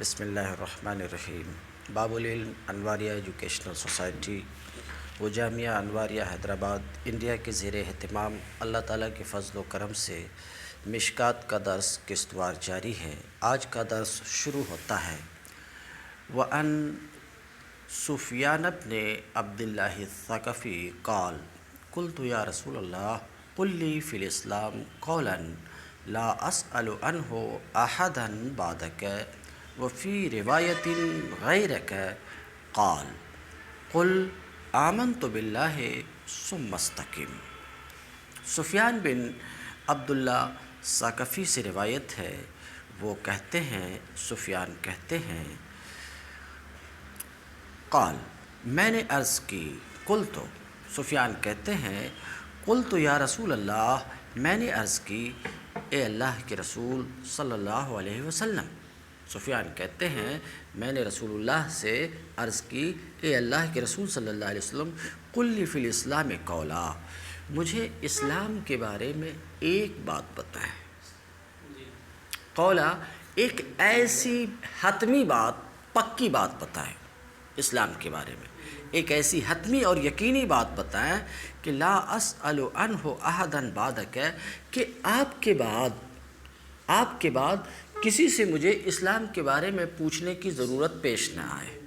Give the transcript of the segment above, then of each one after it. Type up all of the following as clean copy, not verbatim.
بسم اللہ الرحمن الرحیم۔ باب العلم انواریہ ایجوکیشنل سوسائٹی و جامعہ انواریہ حیدرآباد انڈیا کے زیر اہتمام اللہ تعالیٰ کے فضل و کرم سے مشکات کا درس قسطوار جاری ہے۔ آج کا درس شروع ہوتا ہے۔ وَأَن سفیان بن عبد اللہ الثقفی قال قلت یا رسول اللہ قل لی فی الاسلام قولا لا اسأل عنہ احدا بعدک وفی روایت غیرک قال قل آمنت باللہ ثم استقم۔ سفیان بن عبداللہ ثقفی سے روایت ہے، وہ کہتے ہیں، سفیان کہتے ہیں، قال میں نے عرض کی، قلت سفیان کہتے ہیں، قلت یا رسول اللہ میں نے عرض کی اے اللہ کے رسول صلی اللہ علیہ وسلم۔ سفیان کہتے ہیں میں نے رسول اللہ سے عرض کی اے اللہ کے رسول صلی اللہ علیہ وسلم قل لی فی الاسلام قولا، مجھے اسلام کے بارے میں ایک بات بتائیں۔ قولا ایک ایسی حتمی بات، پکی بات بتائیں اسلام کے بارے میں، ایک ایسی حتمی اور یقینی بات بتائیں کہ لا اسأل عنہ احدا بعدک، کہ آپ کے بعد کسی سے مجھے اسلام کے بارے میں پوچھنے کی ضرورت پیش نہ آئے۔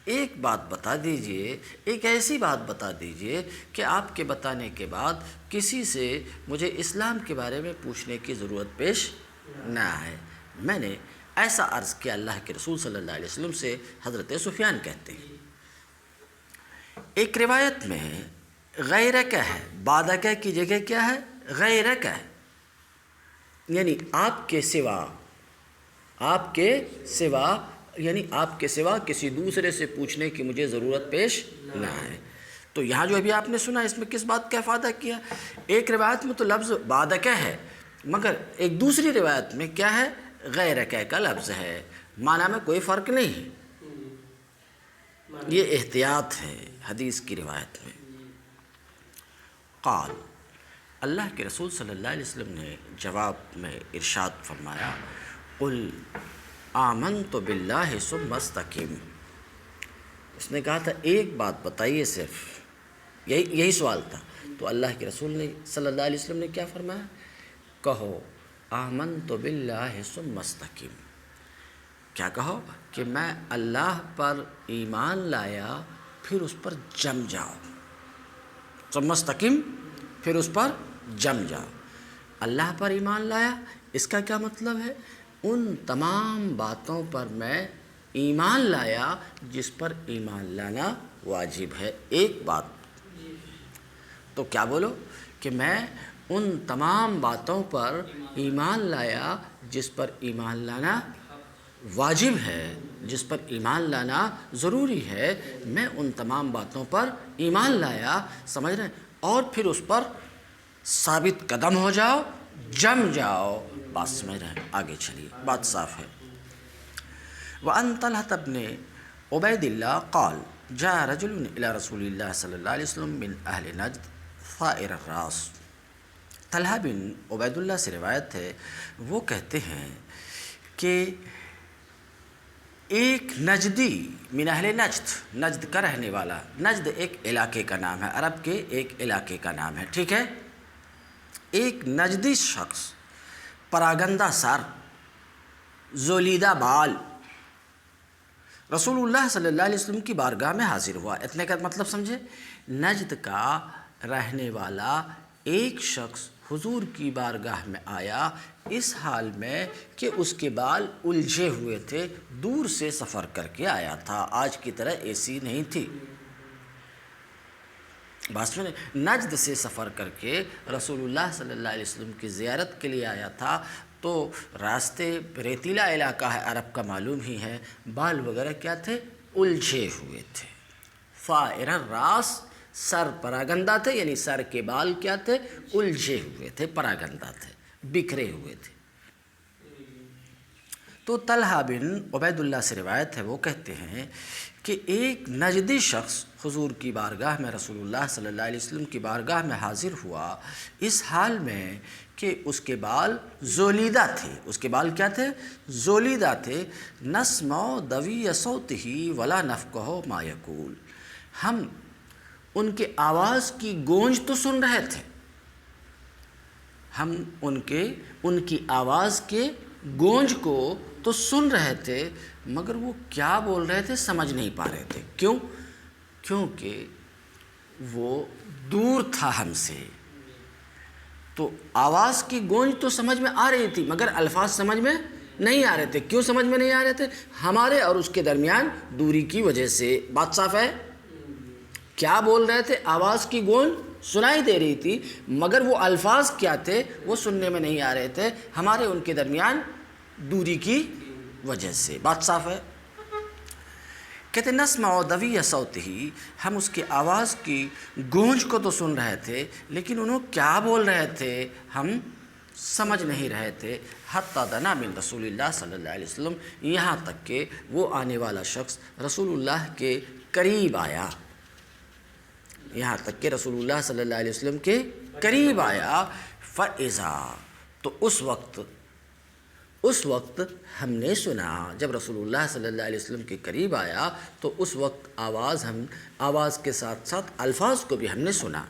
ایک بات بتا دیجئے، ایک ایسی بات بتا دیجئے کہ آپ کے بتانے کے بعد کسی سے مجھے اسلام کے بارے میں پوچھنے کی ضرورت پیش نہ آئے۔ میں نے ایسا عرض کیا اللہ کے رسول صلی اللہ علیہ وسلم سے، حضرت سفیان کہتے ہیں۔ ایک روایت میں غیرک ہے، بعدک کی جگہ کیا ہے؟ غیرک ہے، یعنی آپ کے سوا کسی دوسرے سے پوچھنے کی مجھے ضرورت پیش نہ ہے۔ تو یہاں جو ابھی آپ نے سنا، اس میں کس بات کا افادہ کیا؟ ایک روایت میں تو لفظ بعدک ہے، مگر ایک دوسری روایت میں کیا ہے؟ غیرک کا لفظ ہے، معنی میں کوئی فرق نہیں ہے۔ یہ احتیاط ہے حدیث کی روایت میں۔ قال اللہ کے رسول صلی اللہ علیہ وسلم نے جواب میں ارشاد فرمایا، قل آمنت باللہ ثم استقم۔ اس نے کہا تھا ایک بات بتائیے، صرف یہی سوال تھا، تو اللہ کے رسول نے صلی اللہ علیہ وسلم نے کیا فرمایا؟ کہو آمنت باللہ ثم استقم۔ کیا کہو؟ کہ میں اللہ پر ایمان لایا پھر اس پر جم جاؤ۔ ثم استقم، پھر اس پر جم جاؤ۔ اللہ پر ایمان لایا، اس کا کیا مطلب ہے؟ ان تمام باتوں پر میں ایمان لایا جس پر ایمان لانا واجب ہے۔ ایک بات تو کیا بولو کہ میں ان تمام باتوں پر ایمان لایا جس پر ایمان لانا واجب ہے، جس پر ایمان لانا ضروری ہے، میں ان تمام باتوں پر ایمان لایا، سمجھ رہے ہیں، اور پھر اس پر ثابت قدم ہو جاؤ، جم جاؤ۔ بات سمجھ رہے ہیں؟ آگے چلیے، بات صاف ہے۔ وَأَن طلحة بن عبید اللہ قال جاء رجل إلى رسول اللہ صلی اللہ علیہ وسلم من اہل نجد ثائر الراس۔ طلحہ بن عبید اللہ سے روایت ہے، وہ کہتے ہیں کہ ایک نجدی من اہل نجد، نجد کا رہنے والا، نجد ایک علاقے کا نام ہے، عرب کے ایک علاقے کا نام ہے، ٹھیک ہے؟ ایک نجدی شخص، پراگندہ سر، زولیدہ بال، رسول اللہ صلی اللہ علیہ وسلم کی بارگاہ میں حاضر ہوا۔ اتنے کا مطلب سمجھے؟ نجد کا رہنے والا ایک شخص حضور کی بارگاہ میں آیا، اس حال میں کہ اس کے بال الجھے ہوئے تھے، دور سے سفر کر کے آیا تھا، آج کی طرح اے سی نہیں تھی۔ بات میں نجد سے سفر کر کے رسول اللہ صلی اللہ علیہ وسلم کی زیارت کے لیے آیا تھا، تو راستے ریتیلا علاقہ ہے، عرب کا معلوم ہی ہے، بال وغیرہ کیا تھے؟ الجھے ہوئے تھے۔ ثائر الراس، سر پراگندہ تھے، یعنی سر کے بال کیا تھے؟ الجھے ہوئے تھے، پراگندہ تھے، بکھرے ہوئے تھے۔ تو طلحہ بن عبید اللہ سے روایت ہے، وہ کہتے ہیں کہ ایک نجدی شخص حضور کی بارگاہ میں، رسول اللہ صلی اللہ علیہ وسلم کی بارگاہ میں حاضر ہوا، اس حال میں کہ اس کے بال زولیدہ تھے. اس کے بال کیا تھے؟ زولیدہ تھے. نسمع دوی صوتہ ولا نفقہ ما یقول. ہم ان کے آواز کی گونج تو سن رہے تھے، ہم ان کی آواز کے گونج کو تو سن رہے تھے، مگر وہ کیا بول رہے تھے سمجھ نہیں پا رہے تھے. کیوں؟ کیونکہ وہ دور تھا ہم سے. تو آواز کی گونج تو سمجھ میں آ رہی تھی مگر الفاظ سمجھ میں نہیں آ رہے تھے. کیوں سمجھ میں نہیں آ رہے تھے؟ ہمارے اور اس کے درمیان دوری کی وجہ سے. بات صاف ہے؟ کیا بول رہے تھے؟ آواز کی گونج سنائی دے رہی تھی مگر وہ الفاظ کیا تھے وہ سننے میں نہیں آ رہے تھے، ہمارے ان کے درمیان دوری کی وجہ سے. بات صاف ہے؟ کہتے نسمع دوی صوتہ، ہم اس کی آواز کی گونج کو تو سن رہے تھے لیکن انہوں کیا بول رہے تھے ہم سمجھ نہیں رہے تھے. حتی دنا من رسول اللہ صلی اللہ علیہ وسلم، یہاں تک کہ وہ آنے والا شخص رسول اللہ کے قریب آیا. یہاں تک کہ رسول اللہ صلی اللہ علیہ وسلم کے قریب آیا. فَإِذَا، تو اس وقت ہم نے سنا، جب رسول اللہ صلی اللہ علیہ وسلم کے قریب آیا تو اس وقت آواز کے ساتھ ساتھ الفاظ کو بھی ہم نے سنا.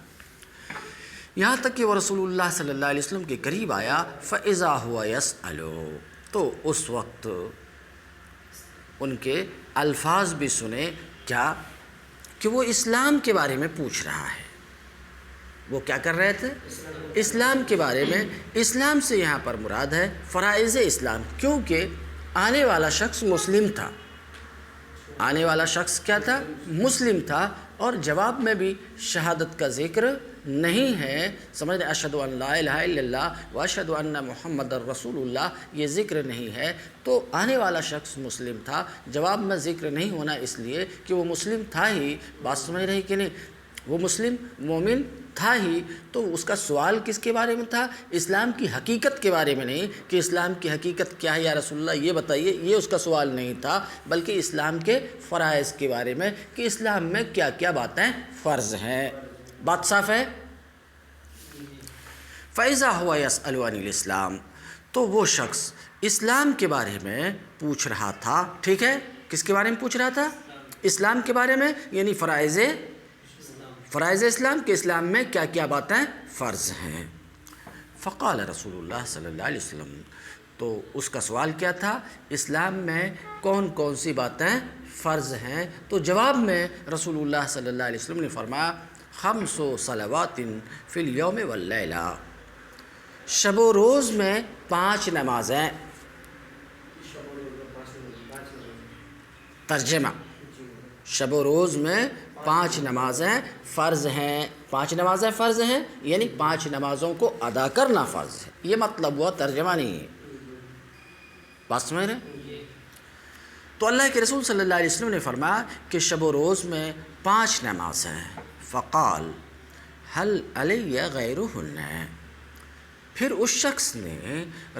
یہاں تک کہ وہ رسول اللہ صلی اللہ علیہ وسلم کے قریب آیا. فَإِذَا هُوَ يَسْأَلُ، تو اس وقت ان کے الفاظ بھی سنے. کیا؟ کہ وہ اسلام کے بارے میں پوچھ رہا ہے. وہ کیا کر رہے تھے؟ اسلام کے بارے میں. اسلام سے یہاں پر مراد ہے فرائض اسلام، کیونکہ آنے والا شخص مسلم تھا. آنے والا شخص کیا تھا؟ مسلم تھا. اور جواب میں بھی شہادت کا ذکر نہیں ہے. سمجھ رہے؟ اشہد ان لا الہ الا اللہ و اشہد ان محمد الرسول اللہ، یہ ذکر نہیں ہے. تو آنے والا شخص مسلم تھا، جواب میں ذکر نہیں ہونا اس لیے کہ وہ مسلم تھا ہی. بات سمجھ رہے کہ نہیں؟ وہ مسلم مومن تھا ہی. تو اس کا سوال کس کے بارے میں تھا؟ اسلام کی حقیقت کے بارے میں نہیں کہ اسلام کی حقیقت کیا ہے یا رسول اللہ یہ بتائیے، یہ اس کا سوال نہیں تھا، بلکہ اسلام کے فرائض کے بارے میں کہ اسلام میں کیا کیا باتیں فرض ہیں. بات صاف ہے؟ فَإِذَا هُوَ يَسْأَلُ عَنِ الْإِسْلَامِ، تو وہ شخص اسلام کے بارے میں پوچھ رہا تھا. ٹھیک ہے؟ کس کے بارے میں پوچھ رہا تھا؟ اسلام کے بارے میں، یعنی فرائض اسلام، کہ اسلام میں کیا کیا باتیں فرض ہیں. فقال رسول اللہ صلی اللہ علیہ وسلم، تو اس کا سوال کیا تھا؟ اسلام میں کون کون سی باتیں فرض ہیں. تو جواب میں رسول اللہ صلی اللہ علیہ وسلم نے فرمایا 5 صلوات فی الیوم واللیلہ، شب و روز میں 5 نمازیں. ترجمہ: شب و روز میں 5 نمازیں فرض ہیں. 5 نمازیں فرض ہیں یعنی 5 نمازوں کو ادا کرنا فرض ہے. یہ مطلب ہوا، ترجمہ نہیں ہے. بات سمجھ رہے؟ تو اللہ کے رسول صلی اللہ علیہ وسلم نے فرمایا کہ شب و روز میں 5 نمازیں. فقال هل علی غیرہن، پھر اس شخص نے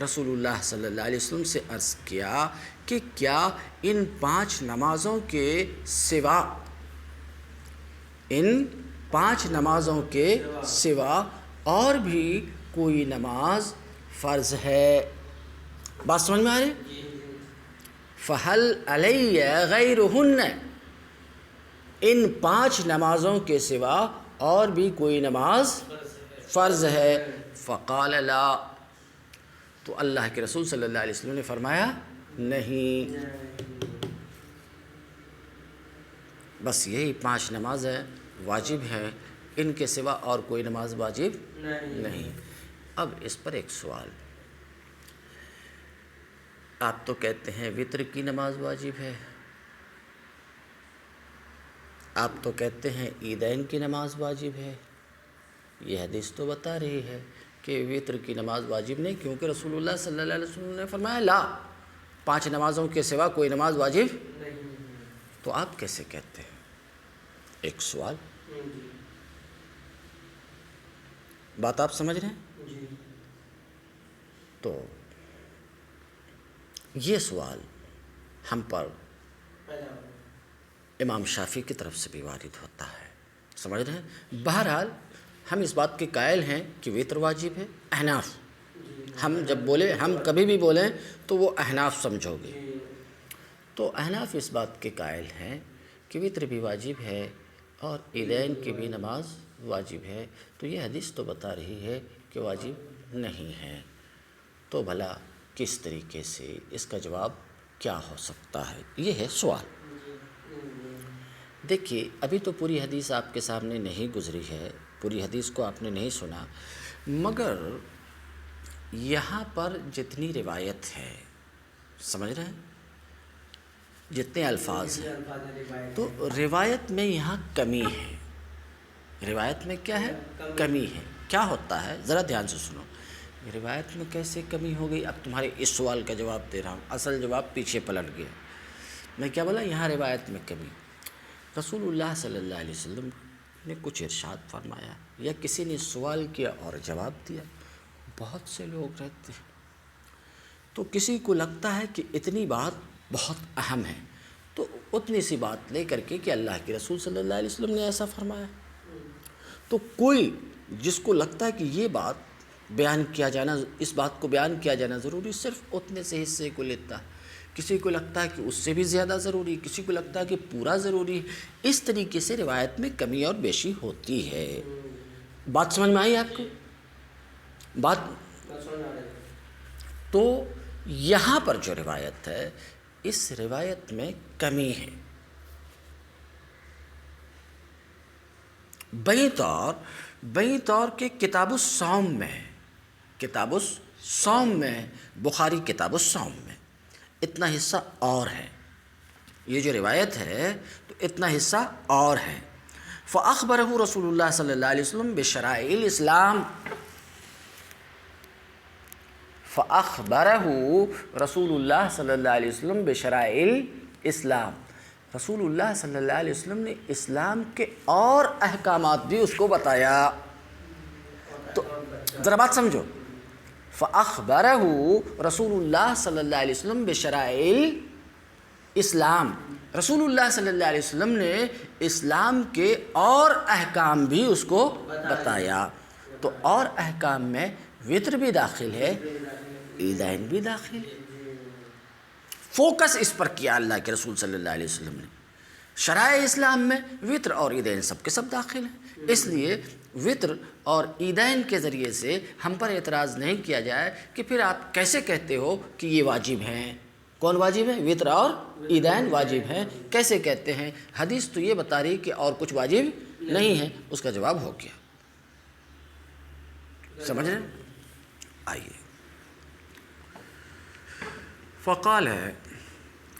رسول اللہ صلی اللہ علیہ وسلم سے عرض کیا کہ کیا ان 5 نمازوں کے سوا، ان 5 نمازوں کے سوا اور بھی کوئی نماز فرض ہے. بات سمجھ میں آ رہی؟ فَهَلْ عَلَيَّ غَيْرُهُنَّ، ان 5 نمازوں کے سوا اور بھی کوئی نماز فرض ہے. فقال لا، تو اللہ کے رسول صلی اللہ علیہ وسلم نے فرمایا نہیں، بس یہی 5 نمازیں واجب ہیں، ان کے سوا اور کوئی نماز واجب نہیں. اب اس پر ایک سوال، آپ تو کہتے ہیں وتر کی نماز واجب ہے، آپ تو کہتے ہیں عیدین کی نماز واجب ہے. یہ حدیث تو بتا رہی ہے کہ وتر کی نماز واجب نہیں، کیونکہ رسول اللہ صلی اللہ علیہ وسلم نے فرمایا لا، 5 نمازوں کے سوا کوئی نماز واجب نہیں. تو آپ کیسے کہتے ہیں؟ ایک سوال، بات آپ سمجھ رہے ہیں؟ تو یہ سوال ہم پر امام شافعی کی طرف سے بھی وارد ہوتا ہے. سمجھ رہے ہیں؟ بہرحال ہم اس بات کے قائل ہیں کہ وتر واجب ہے. احناف ہم جب بولے، ہم کبھی بھی بولیں تو وہ احناف سمجھو گے. تو احناف اس بات کے قائل ہیں کہ وطر بھی واجب ہے اور عیدین کی بھی نماز واجب ہے. تو یہ حدیث تو بتا رہی ہے کہ واجب نہیں ہے. تو بھلا کس طریقے سے اس کا جواب کیا ہو سکتا ہے؟ یہ ہے سوال. دیکھیے ابھی تو پوری حدیث آپ کے سامنے نہیں گزری ہے، پوری حدیث کو آپ نے نہیں سنا، مگر یہاں پر جتنی روایت ہے، سمجھ رہے ہیں، جتنے الفاظ ہیں، تو روایت میں یہاں کمی ہے. روایت میں کیا ہے؟ کمی ہے. کیا ہوتا ہے ذرا دھیان سے سنو. روایت میں کیسے کمی ہو گئی؟ اب تمہارے اس سوال کا جواب دے رہا ہوں، اصل جواب پیچھے پلٹ گیا. میں کیا بولا؟ یہاں روایت میں کمی. رسول اللہ صلی اللہ علیہ وسلم نے کچھ ارشاد فرمایا یا کسی نے سوال کیا اور جواب دیا. بہت سے لوگ رہتے ہیں تو کسی کو لگتا ہے کہ اتنی بات بہت اہم ہے، تو اتنی سی بات لے کر کے کہ اللہ کے رسول صلی اللہ علیہ وسلم نے ایسا فرمایا. تو کوئی جس کو لگتا ہے کہ یہ بات بیان کیا جانا، اس بات کو بیان کیا جانا ضروری، صرف اتنے سے حصے کو لیتا ہے. کسی کو لگتا ہے کہ اس سے بھی زیادہ ضروری، کسی کو لگتا ہے کہ پورا ضروری. اس طریقے سے روایت میں کمی اور بیشی ہوتی ہے. بات سمجھ میں آئی آپ کو؟ بات تو یہاں پر جو روایت ہے، اس روایت میں کمی ہے. بئی طور کے کتاب الصوم میں، کتاب الصوم میں، بخاری کتاب الصوم میں اتنا حصہ اور ہے. یہ جو روایت ہے تو اتنا حصہ اور ہے. فأخبرہ رسول اللہ صلی اللہ علیہ وسلم بشرائع الاسلام، فأخبرہ رسول اللہ صلی اللہ علیہ وسلم بشرائع الاسلام. رسول اللہ صلی اللہ علیہ وسلم نے اسلام کے اور احکامات بھی اس کو بتایا. تو ذرا بات سمجھو. فأخبرہ رسول اللہ صلی اللہ علیہ وسلم بشرائع الاسلام، رسول اللہ صلی اللہ علیہ وسلم نے اسلام کے اور احکام بھی اس کو بتایا. تو اور احکام میں وطر بھی داخل ہے، عیدین بھی داخل ہے. فوکس اس پر کیا اللہ کے رسول صلی اللہ علیہ وسلم نے. شرائع اسلام میں وطر اور عیدین سب کے سب داخل ہیں. اس لیے وطر اور عیدین کے ذریعے سے ہم پر اعتراض نہیں کیا جائے کہ پھر آپ کیسے کہتے ہو کہ یہ واجب ہیں. کون واجب ہے؟ وطر اور عیدین واجب ہیں. کیسے کہتے ہیں؟ حدیث تو یہ بتا رہی کہ اور کچھ واجب نہیں ہے. اس کا جواب ہو گیا. سمجھ رہے ہیں؟ آئیے. فقال ہے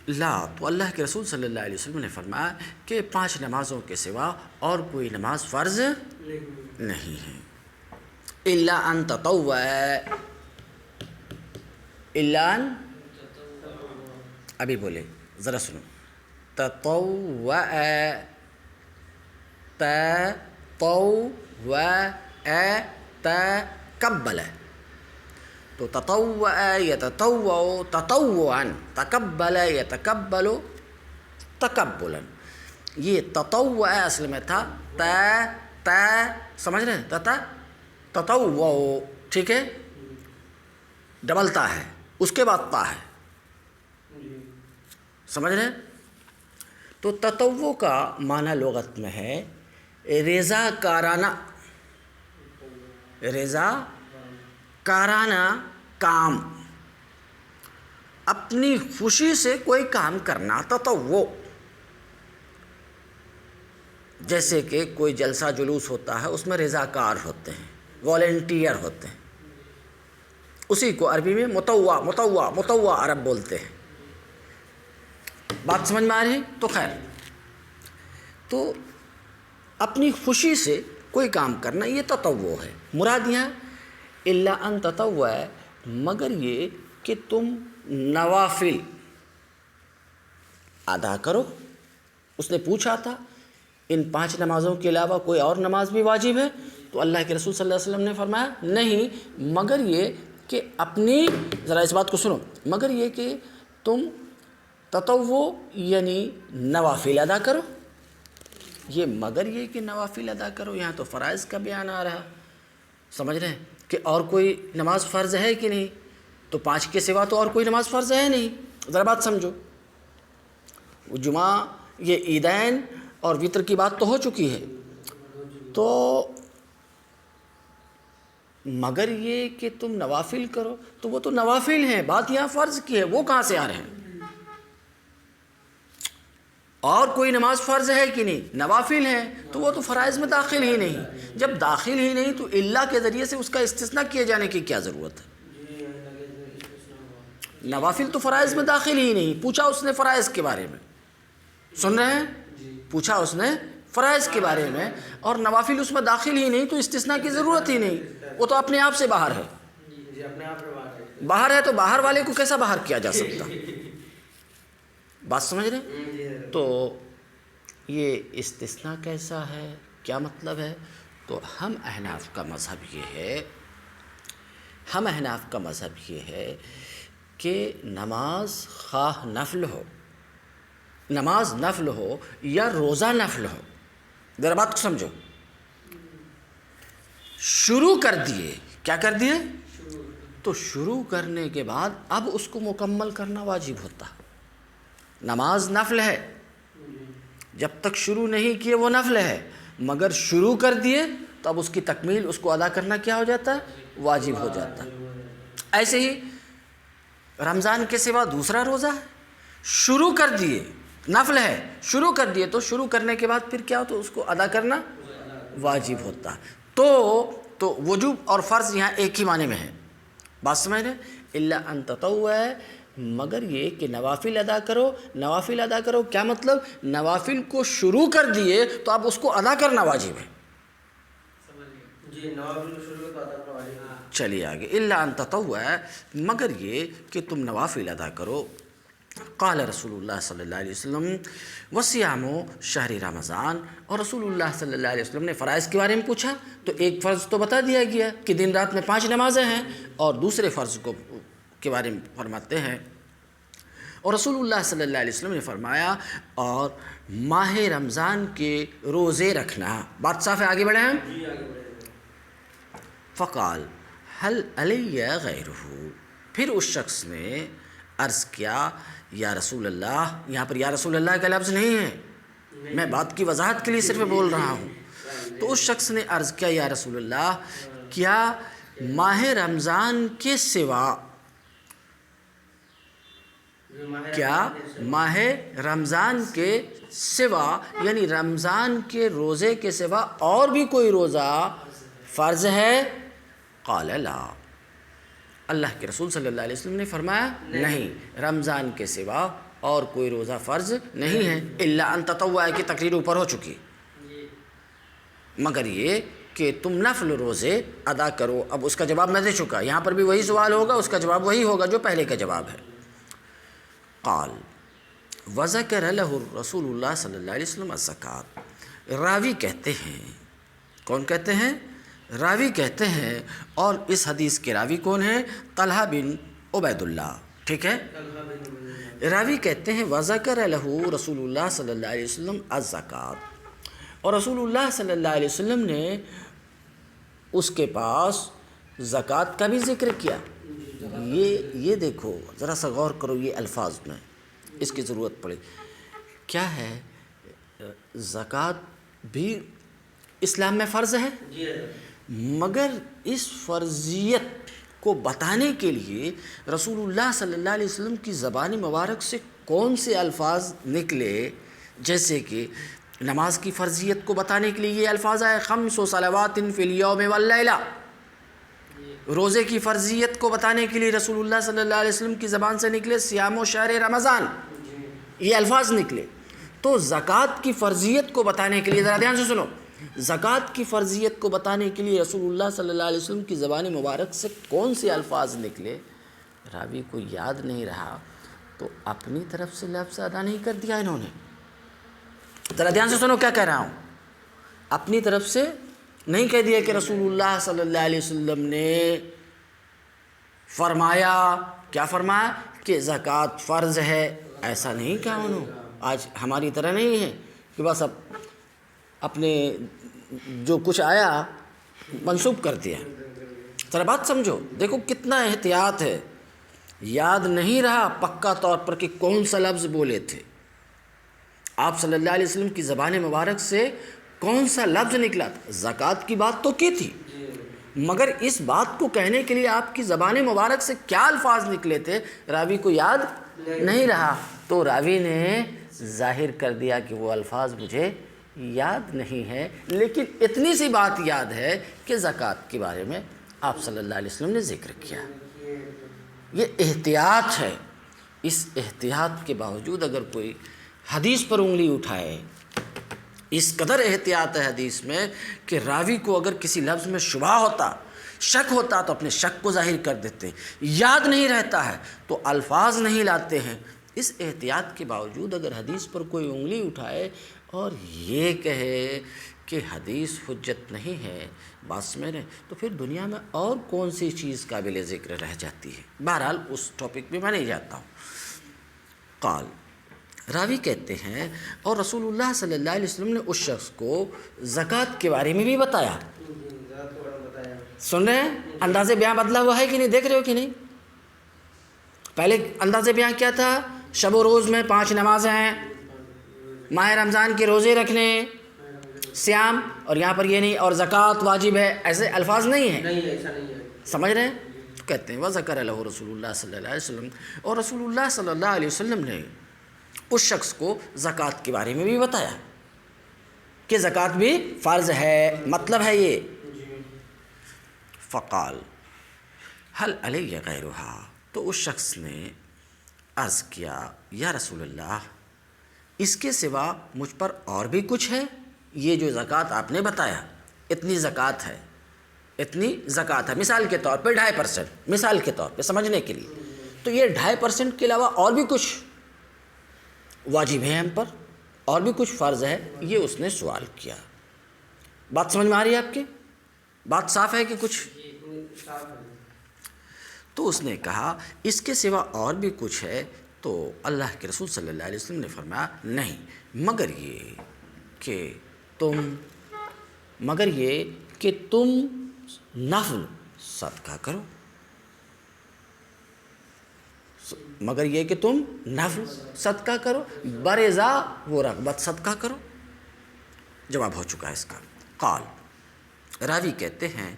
لا، تو اللہ کے رسول صلی اللہ علیہ وسلم نے فرمایا کہ 5 نمازوں کے سوا اور کوئی نماز فرض نہیں ہے. الا ان تطوع، الا ان، ابھی بولے ذرا سنو. تطوع، تقبل. تو تطوع یتطوع تطوعا، تقبل یتقبل تقبلا. یہ تطوع اصل میں تھا سمجھ رہے ہیں؟ تطوع، ٹھیک ہے، ڈبل تا ہے، اس کے بعد تا ہے. سمجھ رہے ہیں؟ تو تطوع کا معنی لغت میں ہے رضا کارانہ، رضا کارانہ کام، اپنی خوشی سے کوئی کام کرنا تطوع. جیسے کہ کوئی جلسہ جلوس ہوتا ہے، اس میں رضاکار ہوتے ہیں، والنٹیئر ہوتے ہیں. اسی کو عربی میں مطوع عرب بولتے ہیں. بات سمجھ میں آ رہی؟ تو خیر، تو اپنی خوشی سے کوئی کام کرنا یہ تطوع ہے. مراد یہاں الا ان تطوع، مگر یہ کہ تم نوافل ادا کرو. اس نے پوچھا تھا ان 5 نمازوں کے علاوہ کوئی اور نماز بھی واجب ہے؟ تو اللہ کے رسول صلی اللہ علیہ وسلم نے فرمایا نہیں، مگر یہ کہ اپنی، ذرا اس بات کو سنو، مگر یہ کہ تم تطوع یعنی نوافل ادا کرو. یہ مگر یہ کہ نوافل ادا کرو، یہاں تو فرائض کا بیان آ رہا. سمجھ رہے ہیں کہ اور کوئی نماز فرض ہے کہ نہیں، تو 5 کے سوا تو اور کوئی نماز فرض ہے نہیں۔ ذرا بات سمجھو، جمعہ یہ عیدین اور وطر کی بات تو ہو چکی ہے، تو مگر یہ کہ تم نوافل کرو تو وہ تو نوافل ہیں، بات یہاں فرض کی ہے، وہ کہاں سے آ رہے ہیں؟ اور کوئی نماز فرض ہے کہ نہیں؟ نوافل ہیں، تو وہ تو فرائض میں داخل ہی نہیں۔ جب داخل ہی نہیں تو اللہ کے ذریعے سے اس کا استثناء کیے جانے کی کیا ضرورت ہے؟ نوافل تو فرائض میں داخل ہی نہیں۔ پوچھا اس نے فرائض کے بارے میں، سن رہے ہیں؟ پوچھا اس نے فرائض کے بارے میں، اور نوافل اس میں داخل ہی نہیں تو استثناء کی ضرورت ہی نہیں، وہ تو اپنے آپ سے باہر ہے۔ باہر ہے تو باہر والے کو کیسا باہر کیا جا سکتا؟ بات سمجھ رہے ہیں؟ تو یہ استثناء کیسا ہے، کیا مطلب ہے؟ تو ہم احناف کا مذہب یہ ہے کہ نماز خواہ نفل ہو یا روزہ نفل ہو، ذرا بات کو سمجھو، شروع کر دیے، کیا کر دیے؟ تو شروع کرنے کے بعد اب اس کو مکمل کرنا واجب ہوتا۔ نماز نفل ہے، جب تک شروع نہیں کیے وہ نفل ہے، مگر شروع کر دیے تو اب اس کی تکمیل، اس کو ادا کرنا کیا ہو جاتا ہے؟ واجب ہو جاتا ہے۔ ایسے ہی رمضان کے سوا دوسرا روزہ ہے، شروع کر دیے، نفل ہے، شروع کر دیے تو شروع کرنے کے بعد پھر کیا ہو، تو اس کو ادا کرنا واجب ہوتا ہے۔ تو وجوب اور فرض یہاں ایک ہی معنی میں ہے، بات سمجھ رہے؟ الا ان تطوع ہے، مگر یہ کہ نوافل ادا کرو، کیا مطلب؟ نوافل کو شروع کر دیے تو اب اس کو ادا کرنا واجب ہے۔ چلیے آگے، الا ان تطوع ہے، مگر یہ کہ تم نوافل ادا کرو۔ قال رسول اللہ صلی اللہ علیہ وسلم وصیام شہر رمضان، اور رسول اللہ صلی اللہ علیہ وسلم نے فرائض کے بارے میں پوچھا تو ایک فرض تو بتا دیا گیا کہ دن رات میں 5 نمازیں ہیں، اور دوسرے فرض کے بارے میں فرماتے ہیں، اور رسول اللہ صلی اللہ علیہ وسلم نے فرمایا اور ماہ رمضان کے روزے رکھنا۔ بات صاف ہے، آگے بڑھیں ہم۔ فقال هل علی غیرہ، پھر اس شخص نے عرض کیا یا رسول اللہ، یہاں پر یا رسول اللہ کا لفظ نہیں ہے، میں بات کی وضاحت کے لیے صرف بول رہا ہوں۔ تو اس شخص نے عرض کیا یا رسول اللہ، کیا ماہ رمضان کے سوا، ماہ رمضان کے سوا یعنی رمضان کے روزے کے سوا اور بھی کوئی روزہ فرض ہے؟ قال لا، اللہ کے رسول صلی اللہ علیہ وسلم نے فرمایا نہیں، رمضان کے سوا اور کوئی روزہ فرض نہیں ہے۔ الا ان تطوع کی تقریر اوپر ہو چکی، مگر یہ کہ تم نفل روزے ادا کرو۔ اب اس کا جواب میں دے چکا، یہاں پر بھی وہی سوال ہوگا، اس کا جواب وہی ہوگا جو پہلے کا جواب ہے۔ قال وذکر لہ رسول اللہ صلی اللہ علیہ وسلم الزکوٰۃ، راوی کہتے ہیں، کون کہتے ہیں؟ راوی کہتے ہیں، اور اس حدیث کے راوی کون ہیں؟ طلحہ بن عبید اللہ، ٹھیک ہے؟ راوی کہتے ہیں وذکر لہ رسول اللہ صلی اللہ علیہ وسلم الزکوٰۃ، اور رسول اللہ صلی اللہ علیہ وسلم نے اس کے پاس زکوٰۃ کا بھی ذکر کیا۔ یہ دیکھو ذرا سا غور کرو، یہ الفاظ میں اس کی ضرورت پڑے۔ کیا ہے؟ زکوٰۃ بھی اسلام میں فرض ہے، مگر اس فرضیت کو بتانے کے لیے رسول اللہ صلی اللہ علیہ وسلم کی زبان مبارک سے کون سے الفاظ نکلے؟ جیسے کہ نماز کی فرضیت کو بتانے کے لیے یہ الفاظ آئے 5 صلوات فی الیوم واللیلہ، روزے کی فرضیت کو بتانے کے لیے رسول اللہ صلی اللہ علیہ وسلم کی زبان سے نکلے صیام شہر رمضان، یہ الفاظ نکلے۔ تو زکوٰۃ کی فرضیت کو بتانے کے لیے، ذرا دھیان سے سنو، زکوٰۃ کی فرضیت کو بتانے کے لیے رسول اللہ صلی اللہ علیہ وسلم کی زبان مبارک سے کون سے الفاظ نکلے؟ راوی کو یاد نہیں رہا تو اپنی طرف سے لفظ ادا نہیں کر دیا انہوں نے۔ ذرا دھیان سے سنو کیا کہہ رہا ہوں، اپنی طرف سے نہیں کہہ دیا کہ رسول اللہ صلی اللہ علیہ وسلم نے فرمایا، کیا فرمایا؟ کہ زکوٰۃ فرض ہے، ایسا نہیں کہا انہوں۔ آج ہماری طرح نہیں ہے کہ بس اب اپنے جو کچھ آیا منسوب کر دیا، ذرا بات سمجھو، دیکھو کتنا احتیاط ہے. یاد نہیں رہا پکا طور پر کہ کون سا لفظ بولے تھے آپ صلی اللہ علیہ وسلم کی زبان مبارک سے، کون سا لفظ نکلا تھا. زکوٰۃ کی بات تو کی تھی، مگر اس بات کو کہنے کے لیے آپ کی زبان مبارک سے کیا الفاظ نکلے تھے راوی کو یاد نہیں رہا. تو راوی نے ظاہر کر دیا کہ وہ الفاظ مجھے یاد نہیں ہے، لیکن اتنی سی بات یاد ہے کہ زکوٰۃ کے بارے میں آپ صلی اللہ علیہ وسلم نے ذکر کیا. یہ احتیاط ہے. اس احتیاط کے باوجود اگر کوئی حدیث پر انگلی اٹھائے، اس قدر احتیاط ہے حدیث میں کہ راوی کو اگر کسی لفظ میں شبہ ہوتا، شک ہوتا، تو اپنے شک کو ظاہر کر دیتے ہیں. یاد نہیں رہتا ہے تو الفاظ نہیں لاتے ہیں. اس احتیاط کے باوجود اگر حدیث پر کوئی انگلی اٹھائے اور یہ کہے کہ حدیث حجت نہیں ہے، بات سمجھ رہے، تو پھر دنیا میں اور کون سی چیز قابل ذکر رہ جاتی ہے. بہرحال اس ٹاپک پہ میں نہیں جاتا ہوں. قال، راوی کہتے ہیں اور رسول اللہ صلی اللہ علیہ وسلم نے اس شخص کو زکوٰۃ کے بارے میں بھی بتایا. سن رہے ہیں انداز بیاں بدلا ہوا ہے کہ نہیں؟ دیکھ رہے ہو کہ نہیں؟ پہلے انداز بیاں کیا تھا؟ شب و روز میں 5 نمازیں ہیں، ماہ رمضان کے روزے رکھنے، سیام، اور یہاں پر یہ نہیں اور زکوٰۃ واجب ہے، ایسے الفاظ نہیں ہیں. سمجھ رہے ہیں؟ تو کہتے ہیں وَذَكَرَ لَهُ رسول اللہ صلی اللہ علیہ وسلم، اور رسول اللہ صلی اللہ علیہ وسلم نے اس شخص کو زکوٰۃ کے بارے میں بھی بتایا کہ زکوٰۃ بھی فرض ہے. مطلب ہے یہ. فقال هل علی غیرها، تو اس شخص نے عرض کیا یا رسول اللہ، اس کے سوا مجھ پر اور بھی کچھ ہے؟ یہ جو زکوٰۃ آپ نے بتایا، اتنی زکوٰۃ ہے، اتنی زکوٰۃ ہے، مثال کے طور پہ 2.5%، مثال کے طور پہ سمجھنے کے لیے، تو یہ 2.5% کے علاوہ اور بھی کچھ واجب ہے ہم پر، اور بھی کچھ فرض ہے؟ یہ اس نے سوال کیا. بات سمجھ میں آ رہی ہے آپ کی؟ بات صاف ہے کہ کچھ؟ تو اس نے کہا اس کے سوا اور بھی کچھ ہے؟ تو اللہ کے رسول صلی اللہ علیہ وسلم نے فرمایا نہیں، مگر یہ کہ تم نفل صدقہ کرو، مگر یہ کہ تم نفل صدقہ کرو، برضا و رغبت صدقہ کرو. جواب ہو چکا ہے اس کا. قال، راوی کہتے ہیں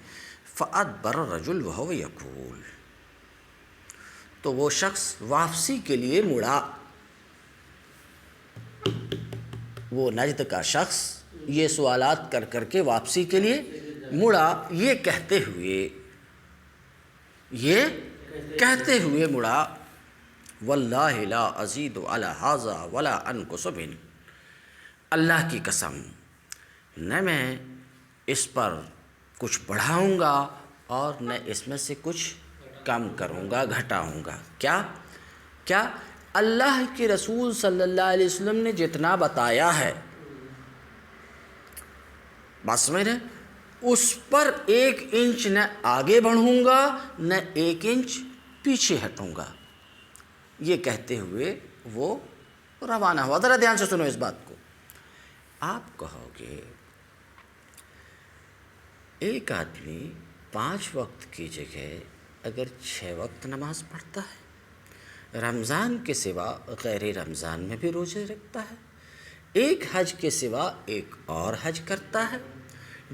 فَأَدْبَرَ الرَّجُلُ وَهُوَ يَقُولُ، تو وہ شخص واپسی کے لیے مڑا. وہ نجد کا شخص یہ سوالات کر کر کے واپسی کے لیے مڑا، یہ کہتے ہوئے مڑا واللہ لا ازید علی ھذا ولا انقص منہ، اللہ کی قسم نہ میں اس پر کچھ بڑھاؤں گا اور نہ اس میں سے کچھ کم کروں گا، گھٹاؤں گا. کیا اللہ کے رسول صلی اللہ علیہ وسلم نے جتنا بتایا ہے، بات سمجھ رہے ہیں، اس پر 1 انچ نہ آگے بڑھوں گا نہ 1 انچ پیچھے ہٹوں گا. یہ کہتے ہوئے وہ روانہ ہوا. ذرا دھیان سے سنو اس بات کو. آپ کہو گے ایک آدمی 5 وقت کی جگہ اگر 6 وقت نماز پڑھتا ہے، رمضان کے سوا غیر رمضان میں بھی روزے رکھتا ہے، ایک حج کے سوا ایک اور حج کرتا ہے،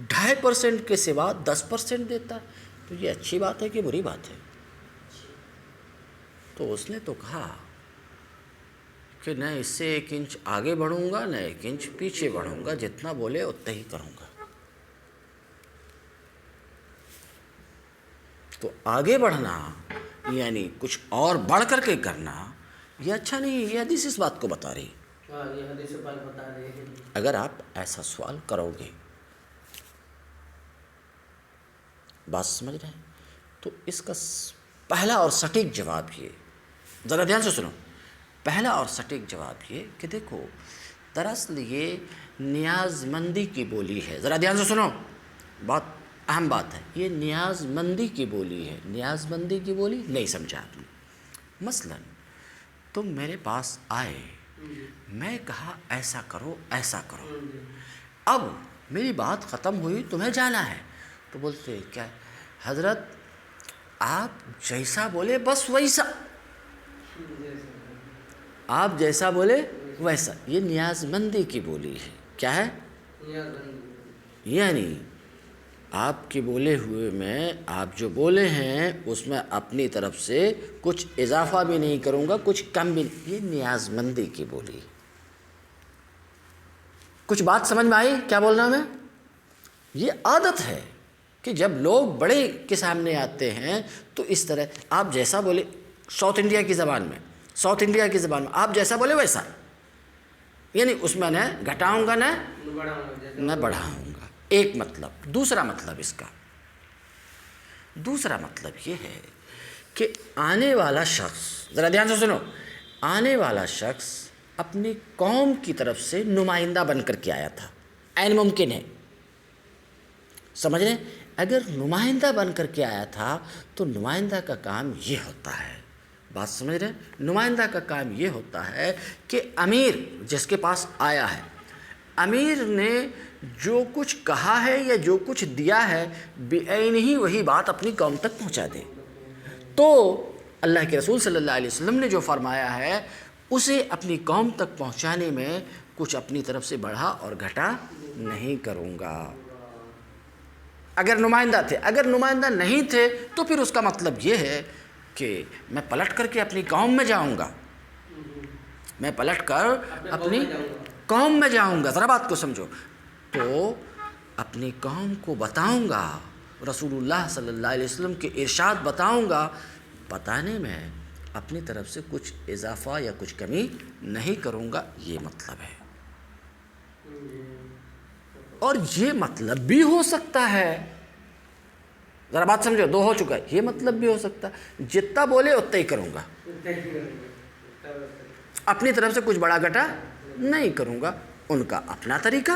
2.5% کے سوا 10% دیتا ہے، تو یہ اچھی بات ہے کہ بری بات ہے؟ تو اس نے تو کہا کہ نہ اس سے 1 انچ آگے بڑھوں گا نہ 1 انچ پیچھے بڑھوں گا، جتنا بولے اتنا ہی کروں گا. تو آگے بڑھنا یعنی کچھ اور بڑھ کر کے کرنا، یہ اچھا نہیں. یہ حدیث اس بات کو بتا رہی. اگر آپ ایسا سوال کرو گے، بات سمجھ رہے ہیں، تو اس کا پہلا اور سٹیک جواب یہ، ذرا دھیان سے سنو، پہلا اور سٹیک جواب یہ کہ دیکھو دراصل یہ نیاز مندی کی بولی ہے. ذرا دھیان سے سنو، بات اہم بات ہے. یہ نیاز مندی کی بولی ہے. نیاز مندی کی بولی نہیں سمجھا آپ نے. مثلا تم میرے پاس آئے، میں کہا ایسا کرو ایسا کرو، اب میری بات ختم ہوئی، تمہیں جانا ہے، تو بولتے کیا حضرت آپ جیسا بولے بس ویسا، آپ جیسا بولے ویسا، یہ نیاز مندی کی بولی ہے. کیا ہے؟ یعنی آپ کے بولے ہوئے میں آپ جو بولے ہیں اس میں اپنی طرف سے کچھ اضافہ بھی نہیں کروں گا، کچھ کم بھی نہیں. یہ نیاز مندی کی بولی. کچھ بات سمجھ میں آئی کیا بولنا میں؟ یہ عادت ہے کہ جب لوگ بڑے کے سامنے آتے ہیں تو اس طرح آپ جیسا بولے، ساؤتھ انڈیا کی زبان میں، ساؤتھ انڈیا کی زبان میں آپ جیسا بولے ویسا، یعنی اس میں نہ گھٹاؤں گا نہ بڑھاؤں گا. ایک مطلب. دوسرا مطلب اس کا، دوسرا مطلب یہ ہے کہ آنے والا شخص، ذرا دھیان سے سنو، آنے والا شخص اپنی قوم کی طرف سے نمائندہ بن کر کے آیا تھا. عین ممکن ہے، سمجھ رہے ہیں؟ اگر نمائندہ بن کر کے آیا تھا تو نمائندہ کا کام یہ ہوتا ہے، بات سمجھ رہے ہیں؟ نمائندہ کا کام یہ ہوتا ہے کہ امیر جس کے پاس آیا ہے، امیر نے جو کچھ کہا ہے یا جو کچھ دیا ہے بعین ہی وہی بات اپنی قوم تک پہنچا دے. تو اللہ کے رسول صلی اللہ علیہ وسلم نے جو فرمایا ہے اسے اپنی قوم تک پہنچانے میں کچھ اپنی طرف سے بڑھا اور گھٹا نہیں کروں گا. اگر نمائندہ تھے، اگر نمائندہ نہیں تھے تو پھر اس کا مطلب یہ ہے کہ میں پلٹ کر کے اپنی قوم میں جاؤں گا، میں پلٹ کر اپنی قوم میں جاؤں گا. ذرا بات کو سمجھو. تو اپنی قوم کو بتاؤں گا، رسول اللہ صلی اللہ علیہ وسلم کے ارشاد بتاؤں گا، بتانے میں اپنی طرف سے کچھ اضافہ یا کچھ کمی نہیں کروں گا. یہ مطلب ہے. اور یہ مطلب بھی ہو سکتا ہے، ذرا بات سمجھو، دو ہو چکا ہے. یہ مطلب بھی ہو سکتا ہے جتنا بولے اتنا ہی کروں گا، اپنی طرف سے کچھ بڑا گھٹا نہیں کروں گا. ان کا اپنا طریقہ.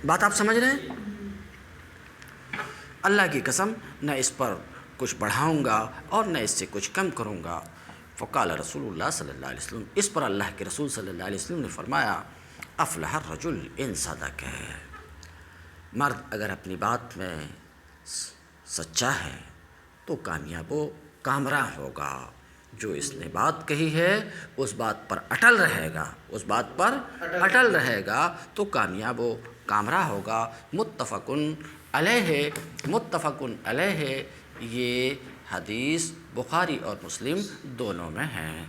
بات آپ سمجھ رہے ہیں؟ اللہ کی قسم نہ اس پر کچھ بڑھاؤں گا اور نہ اس سے کچھ کم کروں گا. فقال رسول اللہ صلی اللہ علیہ وسلم، اس پر اللہ کے رسول صلی اللہ علیہ وسلم نے فرمایا افلح الرجل ان صدق. مرد اگر اپنی بات میں سچا ہے تو کامیاب و کامراں ہوگا. جو اس نے بات کہی ہے اس بات پر اٹل رہے گا، اس بات پر اٹل رہے گا تو کامیاب و کامراں ہوگا. متفقن علیہ، متفقن علیہ. یہ حدیث بخاری اور مسلم دونوں میں ہیں.